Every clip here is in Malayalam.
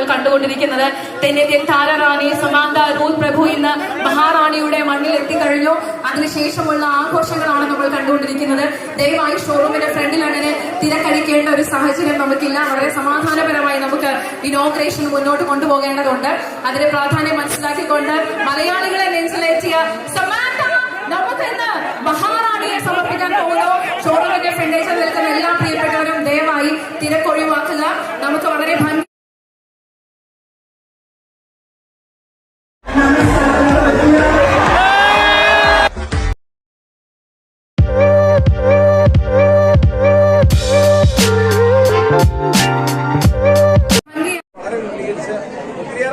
നമ്മൾ കണ്ടുകൊണ്ടിരിക്കുന്നത്. തെന്നിന്ത്യൻ താരറാണി സമാന്ത റൂത്ത് പ്രഭു ഇന്ന് മഹാറാണിയുടെ മണ്ണിൽ എത്തിക്കഴിഞ്ഞു. അതിനുശേഷമുള്ള ആഘോഷങ്ങളാണ് നമ്മൾ കണ്ടുകൊണ്ടിരിക്കുന്നത്. ദയവായി ഷോറൂമിന്റെ ഫ്രണ്ടിൽ അങ്ങനെ തിരക്കടിക്കേണ്ട ഒരു സാഹചര്യം നമുക്കില്ല. വളരെ സമാധാനപരമായി നമുക്ക് ഇനോഗ്രേഷൻ മുന്നോട്ട് കൊണ്ടുപോകേണ്ടതുണ്ട്. അതിന്റെ പ്രാധാന്യം മനസ്സിലാക്കിക്കൊണ്ട് മലയാളികളെ നെഞ്ചിലേറ്റിയ സമാന്ത നമുക്ക് ഇന്ന് മഹാറാണിയെ സമർപ്പിക്കാൻ പോകുന്നു. ഷോറൂമിന്റെ ഫ്രണ്ടേജിൽ നിൽക്കുന്ന എല്ലാ പ്രിയപ്പെട്ടവരും ദയവായി തിരക്കൊഴിവാക്കുക. നമുക്ക് വളരെ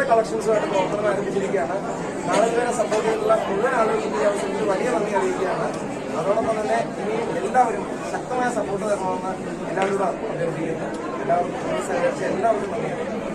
കളക്ഷൻസുമായിട്ട് പ്രവർത്തനം ആരംഭിച്ചിരിക്കുകയാണ്. നാളെ വരെ സംഭവിച്ചിട്ടുള്ള മുഴുവൻ ആളുകൾക്കും ഈ അവസരത്തിൽ വലിയ നന്ദി അറിയിക്കുകയാണ്. അതോടൊപ്പം തന്നെ ഇനി എല്ലാവരും ശക്തമായ സപ്പോർട്ട് തരണമെന്ന് എല്ലാവരോടും അഭ്യർത്ഥിക്കുന്നു. എല്ലാവർക്കും സഹകരിച്ച എല്ലാവർക്കും നന്ദി.